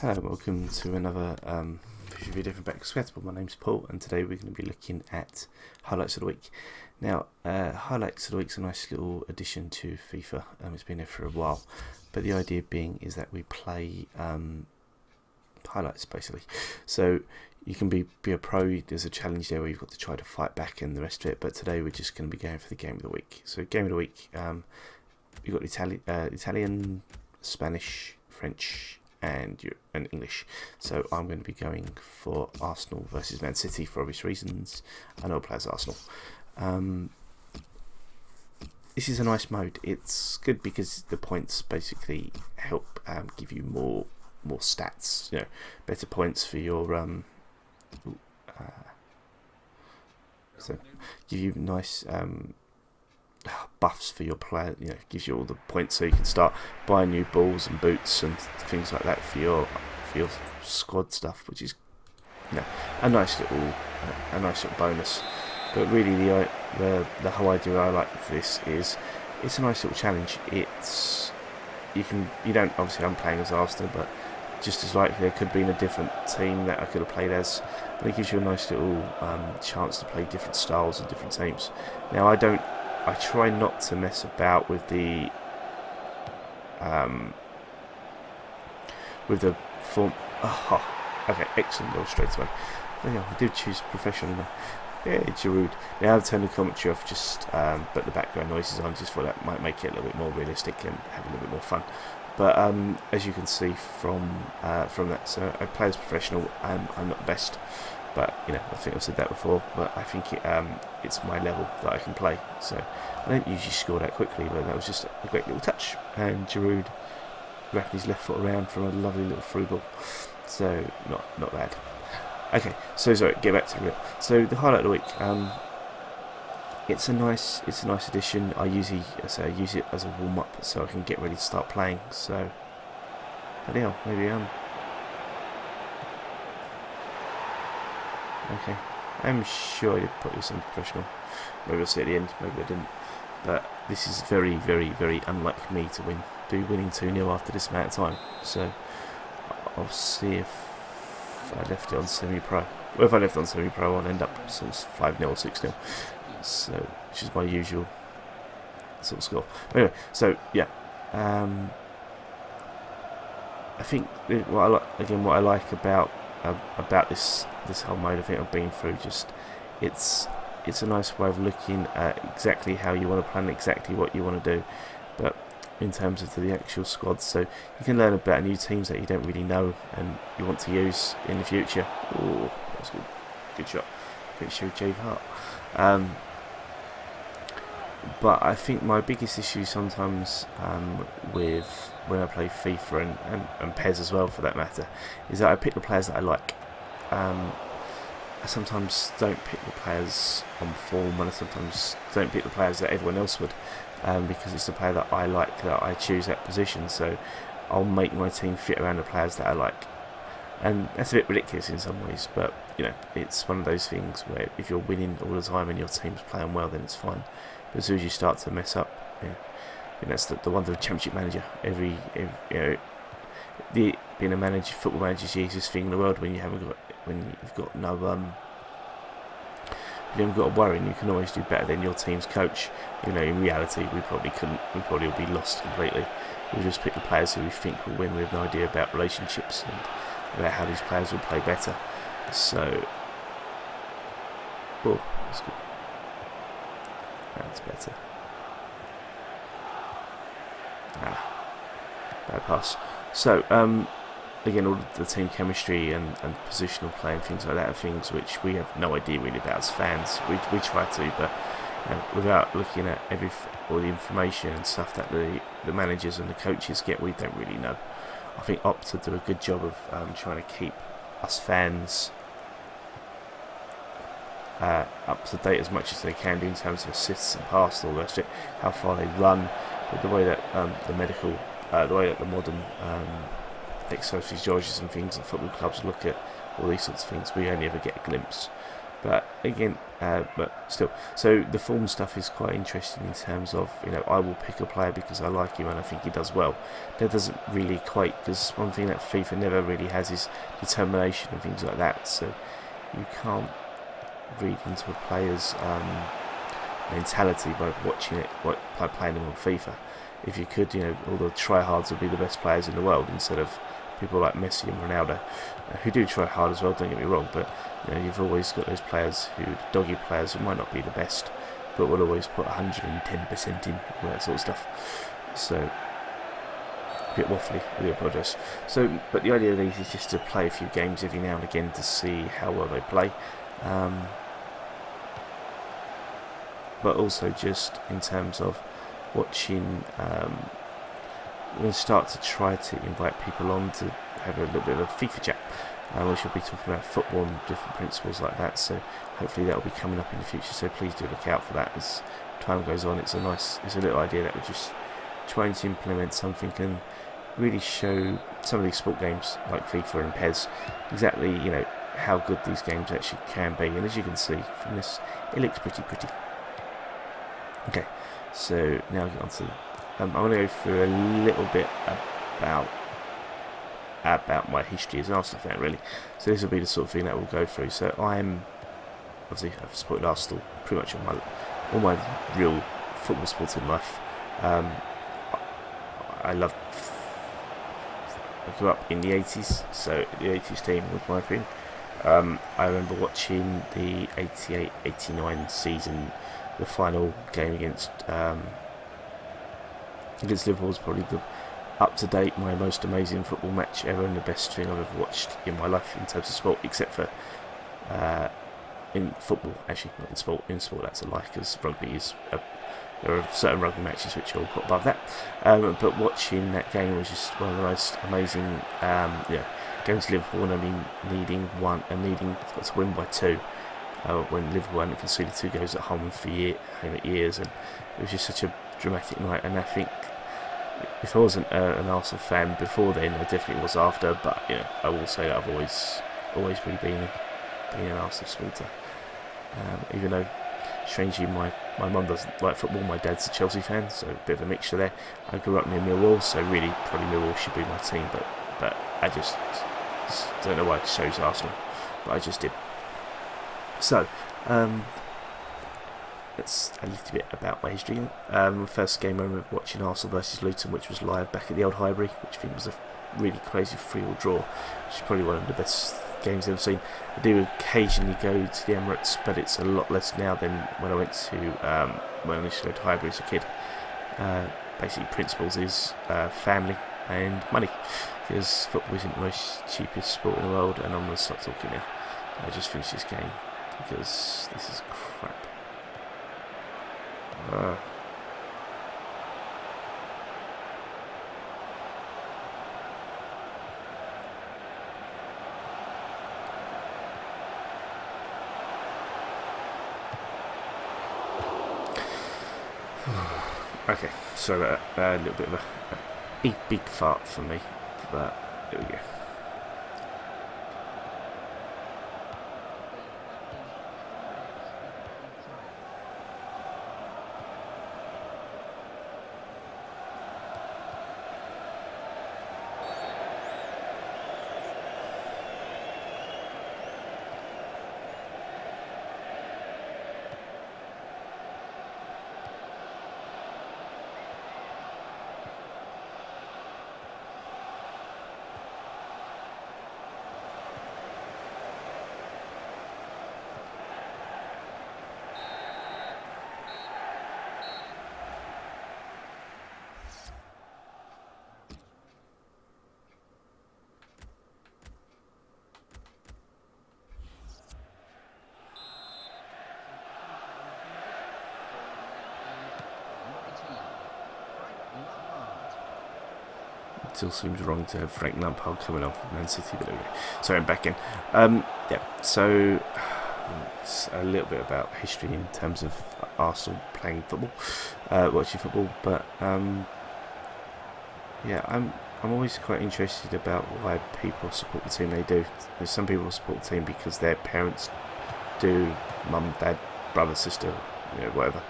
Hello, welcome to another video from Back Sweatable. My name's Paul, and today we're going to be looking at highlights of the week. Now, highlights of the week's a nice little addition to FIFA. It's been there for a while, but the idea being is that we play highlights basically. So you can be a pro. There's a challenge there where you've got to try to fight back and the rest of it. But today we're just going to be going for the game of the week. So game of the week, we've got Italian, Spanish, French, and English. So I'm going to be going for Arsenal versus Man City for obvious reasons. I know I play as Arsenal. This is a nice mode. It's good because the points basically help give you more stats. You know, better points for your so give you nice buffs for your player. You know, gives you all the points so you can start buying new balls and boots and things like that for your squad stuff, which is, you know, a nice little bonus. But really, the whole idea I like for this is it's a nice little challenge. You don't obviously, I'm playing as Arsenal, but just as likely there could have been a different team that I could have played as, and it gives you a nice little chance to play different styles and different teams. Now I try not to mess about with the form. Oh, okay, excellent goal straight away. Oh, yeah, I did choose professional. Yeah, Giroud. Now I've turned the commentary off, but the background noises on, just for that might make it a little bit more realistic and have a little bit more fun. But as you can see from that, so I play as professional. I'm not the best, but you know, I think I've said that before. But I think it's my level that I can play. So I don't usually score that quickly, but that was just a great little touch. And Giroud wrapping his left foot around from a lovely little through ball. So not bad. Okay, so sorry, get back to it. So the highlight of the week, it's a nice addition. I use it as a warm up, so I can get ready to start playing. So, hell, maybe okay. I'm sure I did put this on professional. Maybe I'll see at the end. Maybe I didn't. But this is very, very, very unlike me to be winning 2-0 after this amount of time. So I'll see if I left it on semi-pro. Well, if I left it on semi-pro, I'll end up sort of 5-0 or 6-0. So, which is my usual sort of score. But anyway, so yeah, I think what I like about this whole mode, I think I've been through, just it's a nice way of looking at exactly how you want to plan, exactly what you want to do, but in terms of the actual squad, so you can learn about new teams that you don't really know and you want to use in the future. Oh, that was good shot. Pretty sure Jave Hart. But I think my biggest issue sometimes with when I play FIFA and PES as well, for that matter, is that I pick the players that I like. I sometimes don't pick the players on form, and I sometimes don't pick the players that everyone else would, because it's the player that I like that I choose that position. So I'll make my team fit around the players that I like, and that's a bit ridiculous in some ways, but you know, it's one of those things where if you're winning all the time and your team's playing well, then it's fine. But as soon as you start to mess up, yeah, and that's the wonder of Championship Manager. Every you know, being a manager, football manager is the easiest thing in the world when you've got no you haven't got to worry, and you can always do better than your team's coach. You know, in reality, we probably couldn't. We probably would be lost completely. We'll just pick the players who we think will win. We have no idea about relationships and about how these players will play better. So, oh, that's good. That's better. Bad pass. So, again, all the team chemistry and positional play and things like that are things which we have no idea really about as fans. We try to, but you know, without looking at all the information and stuff that the managers and the coaches get, we don't really know. I think Opta do a good job of trying to keep us fans up to date as much as they can do in terms of assists and passes, all the rest of it, how far they run, but the way that the way that the modern ex-sociologists and things and football clubs look at all these sorts of things, we only ever get a glimpse. But again, but still, so the form stuff is quite interesting in terms of, I will pick a player because I like him and I think he does well. That doesn't really equate, because one thing that FIFA never really has is determination and things like that. So you can't read into a player's mentality by watching it, by playing them on FIFA. If you could, all the tryhards would be the best players in the world instead of people like Messi and Ronaldo, who do try hard as well, don't get me wrong, but you've always got those players, doggy players, who might not be the best, but will always put 110% in, all that sort of stuff. So, a bit waffly, I do apologise. So, but the idea of these is just to play a few games every now and again to see how well they play. But also just in terms of watching, I'm going to start to try to invite people on to have a little bit of a FIFA chat. We shall be talking about football and different principles like that, so hopefully that will be coming up in the future, so please do look out for that as time goes on. It's a little idea that we're just trying to implement something and really show some of these sport games like FIFA and PES exactly, how good these games actually can be, and as you can see from this, it looks pretty. Okay, so now we get on to I'm going to go through a little bit about my history as an Arsenal fan, really. So this will be the sort of thing that we'll go through. So I've supported Arsenal pretty much all my real football sporting life. I grew up in the 80s, so the 80s team was my thing. I remember watching the 88-89 season, the final game against Liverpool was probably up to date my most amazing football match ever, and the best thing I've ever watched in my life in terms of sport, except for in football, actually not in sport. In sport that's a lie, because rugby is there are certain rugby matches which I'll put above that. But watching that game was just one of the most amazing. Going to Liverpool and only needing to win by 2. When Liverpool hadn't conceded 2 goals at home for years, and it was just such a dramatic night. And I think if I wasn't an Arsenal fan before then, I definitely was after. But I will say that I've always really been an Arsenal supporter. Even though, strangely, my mum doesn't like football, my dad's a Chelsea fan, so a bit of a mixture there. I grew up near Millwall, so really probably Millwall should be my team, but I just don't know why I chose Arsenal, but I just did. So, that's a little bit about my history. First game I remember watching Arsenal versus Luton, which was live back at the old Highbury, which I think was a really crazy 3-3 draw, which is probably one of the best games I've ever seen. I do occasionally go to the Emirates, but it's a lot less now than when I went to when I used to go to Highbury as a kid. Basically, principles is family and money, because football isn't the most cheapest sport in the world. And I'm going to stop talking now. I just finished this game because this is crap. Okay, so a little bit of a big fart for me, but there we go. Still seems wrong to have Frank Lampard coming off Man City, but anyway. Sorry, I'm back in. So it's a little bit about history in terms of Arsenal playing football, watching football, but I'm always quite interested about why people support the team they do. There's some people support the team because their parents do, mum, dad, brother, sister, you know, whatever.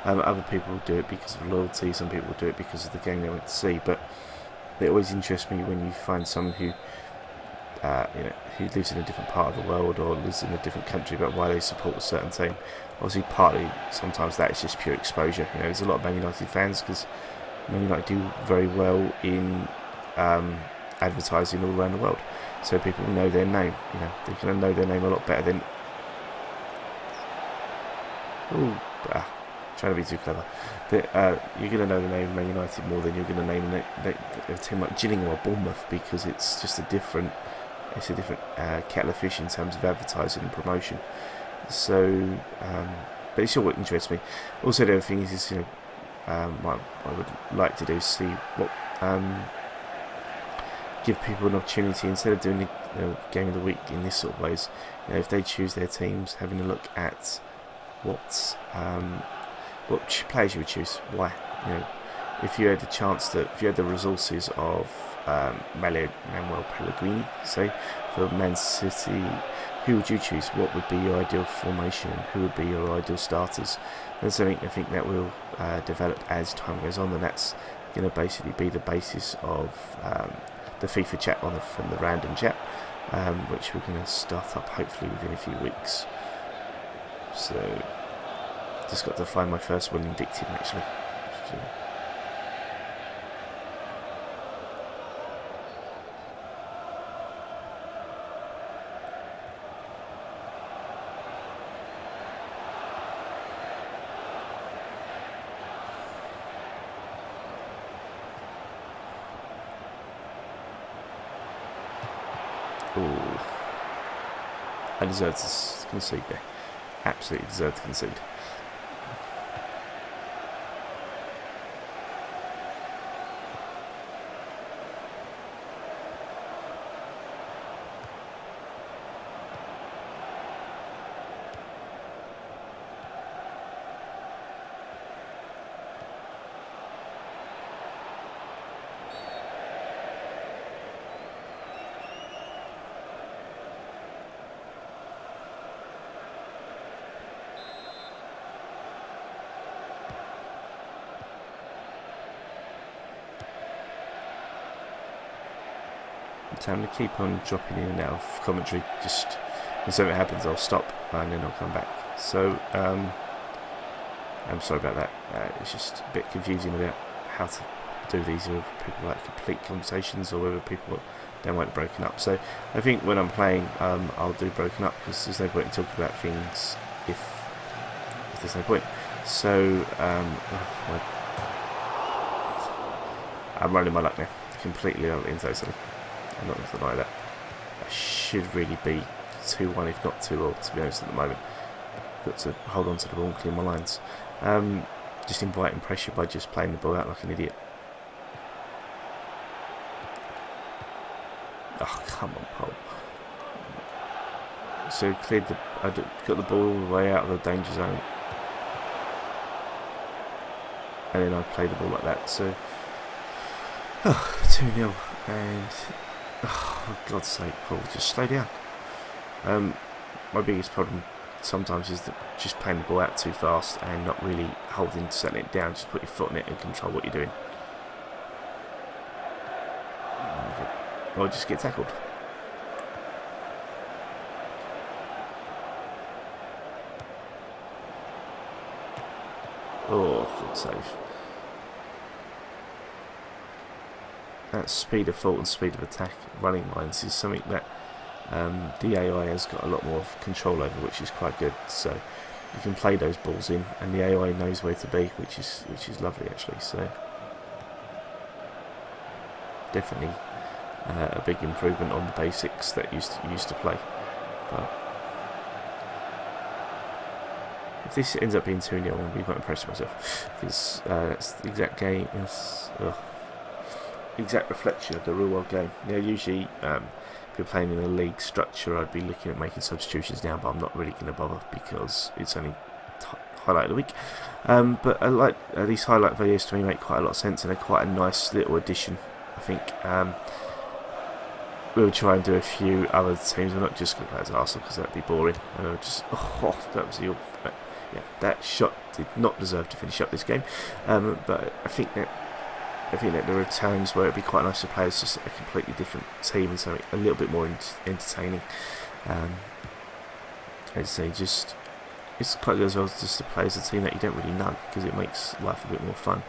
Other people do it because of loyalty. Some people do it because of the game they went to see. But it always interests me when you find someone who, who lives in a different part of the world or lives in a different country, but why they support a certain team. Obviously, partly sometimes that is just pure exposure. You know, there's a lot of Man United fans because Man United do very well in advertising all around the world, so people know their name. You know, they're going to know their name a lot better than. Trying to be too clever. You're going to know the name of Man United more than you're going to name a team like Gillingham or Bournemouth, because it's just a different kettle of fish in terms of advertising and promotion. So, but it's sure what interests me. Also, the other thing is you know, what I would like to do is see what give people an opportunity, instead of doing the game of the week in this sort of ways. You know, if they choose their teams, having a look at what players you would choose, why. You know, if you had the chance if you had the resources of Manuel Pellegrini, say, for Man City, who would you choose? What would be your ideal formation? Who would be your ideal starters? That's something I think that will develop as time goes on, and that's going to basically be the basis of the FIFA chat from the random chat, which we're going to start up hopefully within a few weeks. So, just got to find my first one in Dictum actually. Ooh. I deserve to concede there. Absolutely deserve to concede. Time to keep on dropping in and out of commentary. Just when something happens, I'll stop and then I'll come back. So I'm sorry about that. It's just a bit confusing about how to do these, whether people like complete conversations or whether people don't like broken up. So I think when I'm playing, I'll do broken up, because there's no point in talking about things if there's no point. So I'm rolling my luck now, completely and totally. I'm not going to deny that. I should really be 2-1, if not 2-0, to be honest, at the moment. I've got to hold on to the ball and clear my lines. Just inviting pressure by just playing the ball out like an idiot. Oh, come on, Paul. So I got the ball all the way out of the danger zone. And then I play the ball like that. So, 2-0. And... oh, for God's sake, Paul, just slow down. My biggest problem sometimes is that just playing the ball out too fast and not really settling it down. Just put your foot on it and control what you're doing. Or just get tackled. Oh, good save. That speed of thought and speed of attack, running lines, is something that the AI has got a lot more control over, which is quite good. So you can play those balls in, and the AI knows where to be, which is lovely actually. So definitely a big improvement on the basics that used to play. But if this ends up being 2-0, I'll be quite impressed with myself, because that's the exact game. Exact reflection of the real world game. You know, usually if you're playing in a league structure, I'd be looking at making substitutions now, but I'm not really going to bother because it's only highlight of the week. But I like these highlight videos. To me, make quite a lot of sense, and they're quite a nice little addition, I think. we'll try and do a few other teams. We're not just going to play as Arsenal because that'd be boring. That was the yeah, that shot did not deserve to finish up this game. But I think that there are times where it'd be quite nice to play as just a completely different team and something a little bit more entertaining. As I say, just it's quite good as well just to play as a team that you don't really know, because it makes life a bit more fun.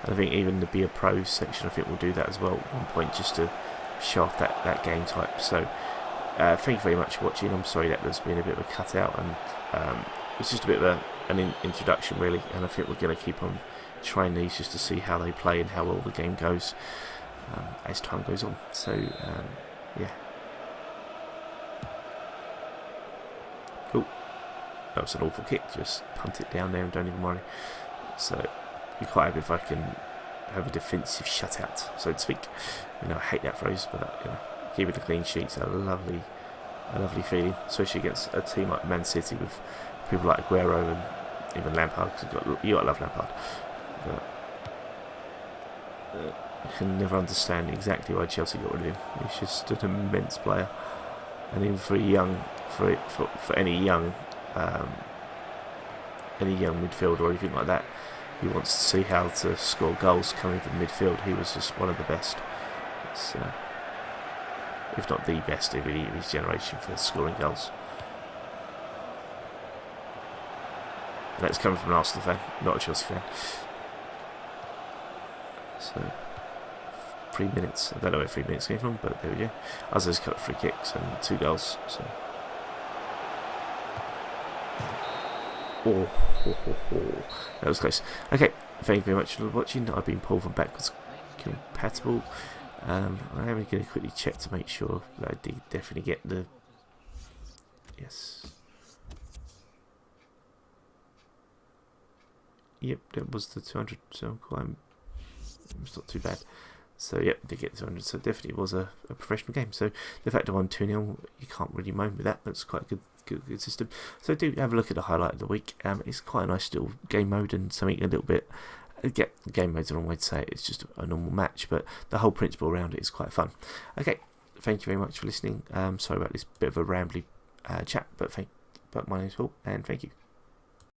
And I think even the Be a Pro section, I think we'll do that as well at one point, just to show off that game type. So thank you very much for watching. I'm sorry that there's been a bit of a cutout, and it's just a bit of an introduction really, and I think we're going to keep on trying these just to see how they play and how well the game goes as time goes on. So yeah. Oh, that was an awful kick. Just punt it down there and don't even worry. So be quite happy if I can have a defensive shutout, so to speak. I hate that phrase, but keeping a clean sheet's a lovely feeling, especially against a team like Man City with people like Aguero and even Lampard. Because you got to love Lampard, but I can never understand exactly why Chelsea got rid of him. He's just an immense player, and even for any young midfielder or anything like that, he wants to see how to score goals coming from midfield. He was just one of the best. It's, if not the best of his generation for scoring goals. And that's coming from an Arsenal fan, not a Chelsea fan. So 3 minutes. I don't know where 3 minutes came from, but there we go. Others cut 3 kicks and 2 goals. So that was close. Okay, thank you very much for watching. I've been Paul from Backwards Compatible. I'm going to quickly check to make sure that I did definitely get the... Yes. Yep, that was the 200, so it's not too bad. So yep, did get 200, so definitely was a professional game. So the fact I won 2-0, you can't really moan with that. That's quite a good system. So do have a look at the highlight of the week. It's quite a nice little game mode and something a little bit... game mode's the wrong way to say it, it's just a normal match, but the whole principle around it is quite fun. Okay, thank you very much for listening. Sorry about this bit of a rambly chat, but my name's Paul, and thank you.